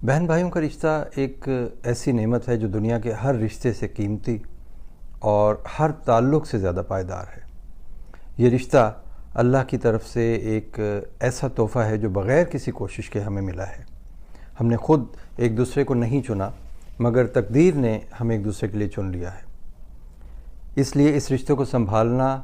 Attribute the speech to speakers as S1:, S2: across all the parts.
S1: بہن بھائیوں کا رشتہ ایک ایسی نعمت ہے جو دنیا کے ہر رشتے سے قیمتی اور ہر تعلق سے زیادہ پائیدار ہے۔ یہ رشتہ اللہ کی طرف سے ایک ایسا تحفہ ہے جو بغیر کسی کوشش کے ہمیں ملا ہے۔ ہم نے خود ایک دوسرے کو نہیں چنا، مگر تقدیر نے ہمیں ایک دوسرے کے لیے چن لیا ہے۔ اس لیے اس رشتے کو سنبھالنا،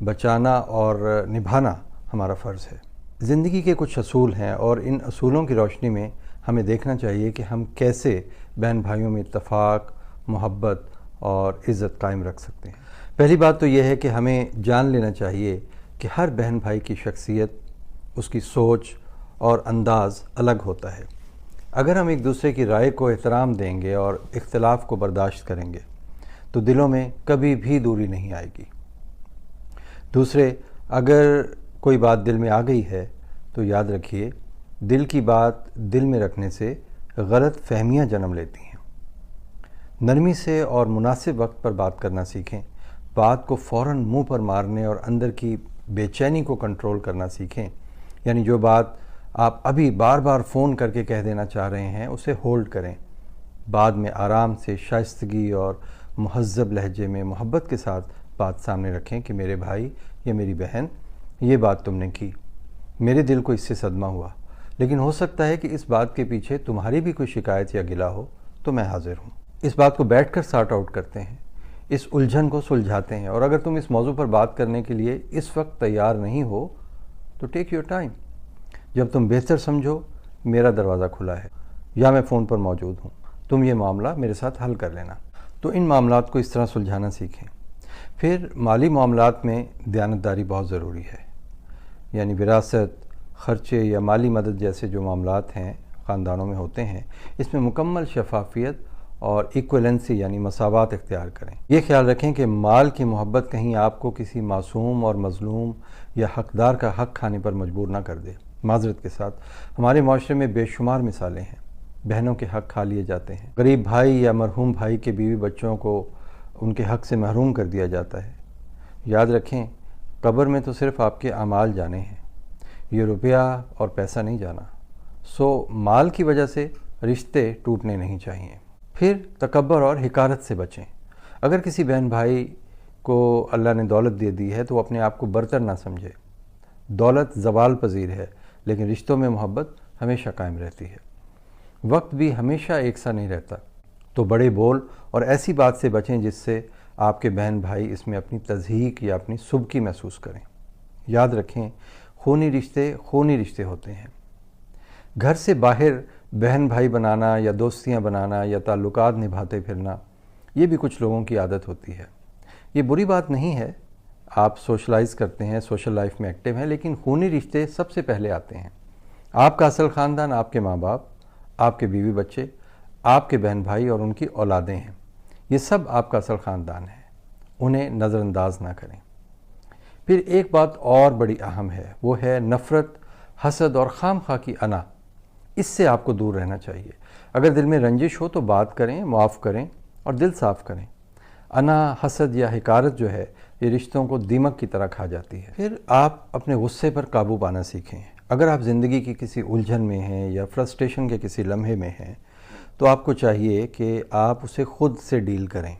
S1: بچانا اور نبھانا ہمارا فرض ہے۔ زندگی کے کچھ اصول ہیں اور ان اصولوں کی روشنی میں ہمیں دیکھنا چاہیے کہ ہم کیسے بہن بھائیوں میں اتفاق، محبت اور عزت قائم رکھ سکتے ہیں۔ پہلی بات تو یہ ہے کہ ہمیں جان لینا چاہیے کہ ہر بہن بھائی کی شخصیت، اس کی سوچ اور انداز الگ ہوتا ہے۔ اگر ہم ایک دوسرے کی رائے کو احترام دیں گے اور اختلاف کو برداشت کریں گے تو دلوں میں کبھی بھی دوری نہیں آئے گی۔ دوسرے، اگر کوئی بات دل میں آ گئی ہے تو یاد رکھیے، دل کی بات دل میں رکھنے سے غلط فہمیاں جنم لیتی ہیں۔ نرمی سے اور مناسب وقت پر بات کرنا سیکھیں۔ بات کو فوراً منہ پر مارنے اور اندر کی بے چینی کو کنٹرول کرنا سیکھیں۔ یعنی جو بات آپ ابھی بار بار فون کر کے کہہ دینا چاہ رہے ہیں اسے ہولڈ کریں۔ بعد میں آرام سے، شائستگی اور مہذب لہجے میں محبت کے ساتھ بات سامنے رکھیں کہ میرے بھائی یا میری بہن، یہ بات تم نے کی، میرے دل کو اس سے صدمہ ہوا، لیکن ہو سکتا ہے کہ اس بات کے پیچھے تمہاری بھی کوئی شکایت یا گلہ ہو، تو میں حاضر ہوں۔ اس بات کو بیٹھ کر سارٹ آؤٹ کرتے ہیں، اس الجھن کو سلجھاتے ہیں، اور اگر تم اس موضوع پر بات کرنے کے لیے اس وقت تیار نہیں ہو تو ٹیک یور ٹائم۔ جب تم بہتر سمجھو، میرا دروازہ کھلا ہے یا میں فون پر موجود ہوں، تم یہ معاملہ میرے ساتھ حل کر لینا۔ تو ان معاملات کو اس طرح سلجھانا سیکھیں۔ پھر مالی معاملات میں دیانتداری بہت ضروری ہے۔ یعنی وراثت، خرچے یا مالی مدد جیسے جو معاملات ہیں خاندانوں میں ہوتے ہیں، اس میں مکمل شفافیت اور ایکویلنسی یعنی مساوات اختیار کریں۔ یہ خیال رکھیں کہ مال کی محبت کہیں آپ کو کسی معصوم اور مظلوم یا حقدار کا حق کھانے پر مجبور نہ کر دے۔ معذرت کے ساتھ، ہمارے معاشرے میں بے شمار مثالیں ہیں، بہنوں کے حق کھا لیے جاتے ہیں، غریب بھائی یا مرحوم بھائی کے بیوی بچوں کو ان کے حق سے محروم کر دیا جاتا ہے۔ یاد رکھیں، قبر میں تو صرف آپ کے اعمال جانے ہیں، یہ روپیہ اور پیسہ نہیں جانا۔ سو مال کی وجہ سے رشتے ٹوٹنے نہیں چاہیے۔ پھر تکبر اور حقارت سے بچیں۔ اگر کسی بہن بھائی کو اللہ نے دولت دے دی ہے تو وہ اپنے آپ کو برتر نہ سمجھے۔ دولت زوال پذیر ہے، لیکن رشتوں میں محبت ہمیشہ قائم رہتی ہے۔ وقت بھی ہمیشہ ایک سا نہیں رہتا، تو بڑے بول اور ایسی بات سے بچیں جس سے آپ کے بہن بھائی اس میں اپنی تضحیک یا اپنی سبکی محسوس کریں۔ یاد رکھیں، خونی رشتے ہوتے ہیں۔ گھر سے باہر بہن بھائی بنانا یا دوستیاں بنانا یا تعلقات نبھاتے پھرنا، یہ بھی کچھ لوگوں کی عادت ہوتی ہے۔ یہ بری بات نہیں ہے، آپ سوشلائز کرتے ہیں، سوشل لائف میں ایکٹیو ہیں، لیکن خونی رشتے سب سے پہلے آتے ہیں۔ آپ کا اصل خاندان آپ کے ماں باپ، آپ کے بیوی بچے، آپ کے بہن بھائی اور ان کی اولادیں ہیں۔ یہ سب آپ کا اصل خاندان ہے، انہیں نظر انداز نہ کریں۔ پھر ایک بات اور بڑی اہم ہے، وہ ہے نفرت، حسد اور خام خواہ کی انا۔ اس سے آپ کو دور رہنا چاہیے۔ اگر دل میں رنجش ہو تو بات کریں، معاف کریں اور دل صاف کریں۔ انا، حسد یا حقارت جو ہے، یہ رشتوں کو دیمک کی طرح کھا جاتی ہے۔ پھر آپ اپنے غصے پر قابو پانا سیکھیں۔ اگر آپ زندگی کی کسی الجھن میں ہیں یا فرسٹریشن کے کسی لمحے میں ہیں تو آپ کو چاہیے کہ آپ اسے خود سے ڈیل کریں۔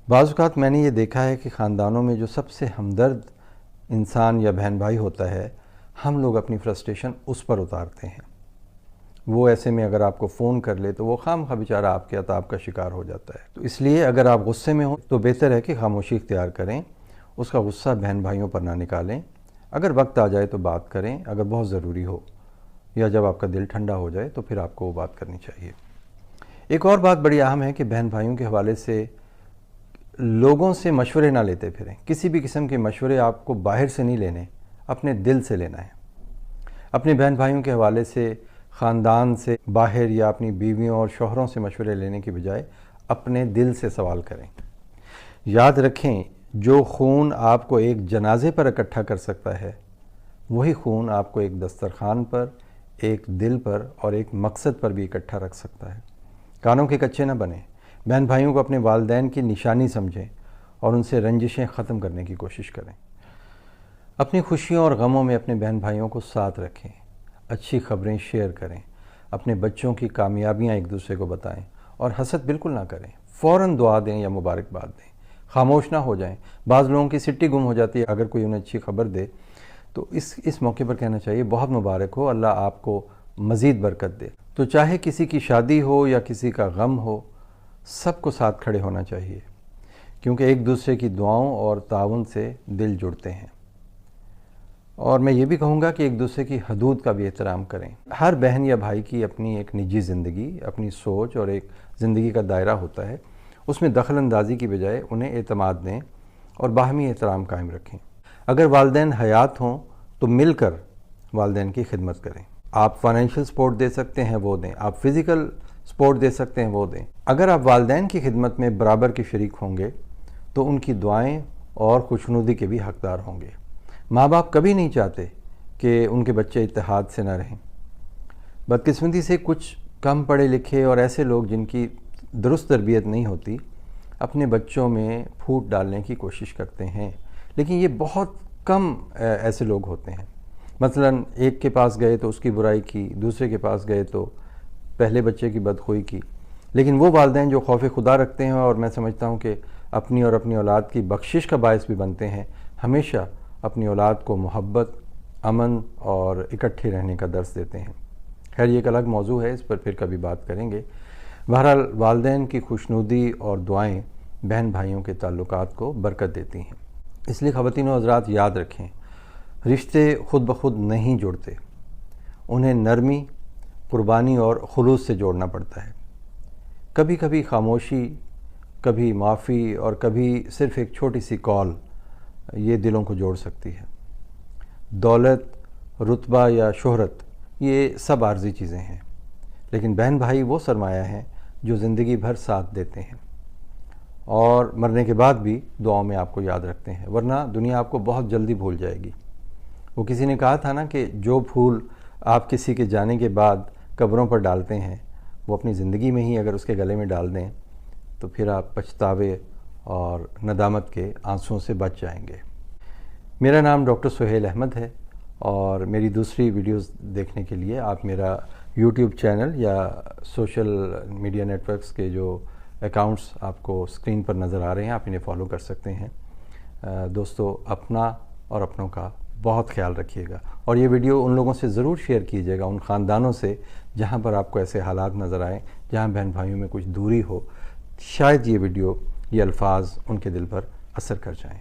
S1: بعض اوقات میں نے یہ دیکھا ہے کہ خاندانوں میں جو سب سے ہمدرد انسان یا بہن بھائی ہوتا ہے، ہم لوگ اپنی فرسٹریشن اس پر اتارتے ہیں۔ وہ ایسے میں اگر آپ کو فون کر لے تو وہ خام خواہ بیچارہ آپ کے عتاب کا شکار ہو جاتا ہے۔ تو اس لیے اگر آپ غصے میں ہوں تو بہتر ہے کہ خاموشی اختیار کریں، اس کا غصہ بہن بھائیوں پر نہ نکالیں۔ اگر وقت آ جائے تو بات کریں، اگر بہت ضروری ہو، یا جب آپ کا دل ٹھنڈا ہو جائے تو پھر آپ کو وہ بات کرنی چاہیے۔ ایک اور بات بڑی اہم ہے کہ بہن بھائیوں کے حوالے سے لوگوں سے مشورے نہ لیتے پھریں۔ کسی بھی قسم کے مشورے آپ کو باہر سے نہیں لینے، اپنے دل سے لینا ہے۔ اپنے بہن بھائیوں کے حوالے سے خاندان سے باہر یا اپنی بیویوں اور شوہروں سے مشورے لینے کی بجائے اپنے دل سے سوال کریں۔ یاد رکھیں، جو خون آپ کو ایک جنازے پر اکٹھا کر سکتا ہے، وہی خون آپ کو ایک دسترخوان پر، ایک دل پر اور ایک مقصد پر بھی اکٹھا رکھ سکتا ہے۔ کانوں کے کچے نہ بنیں۔ بہن بھائیوں کو اپنے والدین کی نشانی سمجھیں اور ان سے رنجشیں ختم کرنے کی کوشش کریں۔ اپنی خوشیوں اور غموں میں اپنے بہن بھائیوں کو ساتھ رکھیں، اچھی خبریں شیئر کریں، اپنے بچوں کی کامیابیاں ایک دوسرے کو بتائیں اور حسد بالکل نہ کریں، فوراً دعا دیں یا مبارکباد دیں، خاموش نہ ہو جائیں۔ بعض لوگوں کی سٹی گم ہو جاتی ہے اگر کوئی انہیں اچھی خبر دے، تو اس موقع پر کہنا چاہیے بہت مبارک ہو، اللہ آپ کو مزید برکت دے۔ تو چاہے کسی کی شادی ہو یا کسی کا غم ہو، سب کو ساتھ کھڑے ہونا چاہیے، کیونکہ ایک دوسرے کی دعاؤں اور تعاون سے دل جڑتے ہیں۔ اور میں یہ بھی کہوں گا کہ ایک دوسرے کی حدود کا بھی احترام کریں۔ ہر بہن یا بھائی کی اپنی ایک نجی زندگی، اپنی سوچ اور ایک زندگی کا دائرہ ہوتا ہے، اس میں دخل اندازی کی بجائے انہیں اعتماد دیں اور باہمی احترام قائم رکھیں۔ اگر والدین حیات ہوں تو مل کر والدین کی خدمت کریں۔ آپ فائنینشیل سپورٹ دے سکتے ہیں وہ دیں، آپ فزیکل سپورٹ دے سکتے ہیں وہ دیں۔ اگر آپ والدین کی خدمت میں برابر کے شریک ہوں گے تو ان کی دعائیں اور خوشنودی کے بھی حقدار ہوں گے۔ ماں باپ کبھی نہیں چاہتے کہ ان کے بچے اتحاد سے نہ رہیں۔ بدقسمتی سے کچھ کم پڑھے لکھے اور ایسے لوگ جن کی درست تربیت نہیں ہوتی اپنے بچوں میں پھوٹ ڈالنے کی کوشش کرتے ہیں، لیکن یہ بہت کم ایسے لوگ ہوتے ہیں۔ مثلا ایک کے پاس گئے تو اس کی برائی کی، دوسرے کے پاس گئے تو پہلے بچے کی بدخوئی کی، لیکن وہ والدین جو خوف خدا رکھتے ہیں اور میں سمجھتا ہوں کہ اپنی اور اپنی اولاد کی بخشش کا باعث بھی بنتے ہیں، ہمیشہ اپنی اولاد کو محبت، امن اور اکٹھے رہنے کا درس دیتے ہیں۔ خیر یہ ایک الگ موضوع ہے، اس پر پھر کبھی بات کریں گے۔ بہرحال والدین کی خوشنودی اور دعائیں بہن بھائیوں کے تعلقات کو برکت دیتی ہیں۔ اس لیے خواتین و حضرات یاد رکھیں، رشتے خود بخود نہیں جڑتے، انہیں نرمی، قربانی اور خلوص سے جوڑنا پڑتا ہے۔ کبھی کبھی خاموشی، کبھی معافی اور کبھی صرف ایک چھوٹی سی کال یہ دلوں کو جوڑ سکتی ہے۔ دولت، رتبہ یا شہرت یہ سب عارضی چیزیں ہیں، لیکن بہن بھائی وہ سرمایہ ہیں جو زندگی بھر ساتھ دیتے ہیں اور مرنے کے بعد بھی دعاؤں میں آپ کو یاد رکھتے ہیں، ورنہ دنیا آپ کو بہت جلدی بھول جائے گی۔ وہ کسی نے کہا تھا نا کہ جو پھول آپ کسی کے جانے کے بعد قبروں پر ڈالتے ہیں وہ اپنی زندگی میں ہی اگر اس کے گلے میں ڈال دیں تو پھر آپ پچھتاوے اور ندامت کے آنسوؤں سے بچ جائیں گے۔ میرا نام ڈاکٹر سہیل احمد ہے اور میری دوسری ویڈیوز دیکھنے کے لیے آپ میرا یوٹیوب چینل یا سوشل میڈیا نیٹ ورکس کے جو اکاؤنٹس آپ کو اسکرین پر نظر آ رہے ہیں آپ انہیں فالو کر سکتے ہیں۔ دوستو اپنا اور اپنوں کا بہت خیال رکھیے گا، اور یہ ویڈیو ان لوگوں سے ضرور شیئر کیجیے گا، ان خاندانوں سے جہاں پر آپ کو ایسے حالات نظر آئیں، جہاں بہن بھائیوں میں کچھ دوری ہو۔ شاید یہ ویڈیو، یہ الفاظ ان کے دل پر اثر کر جائیں۔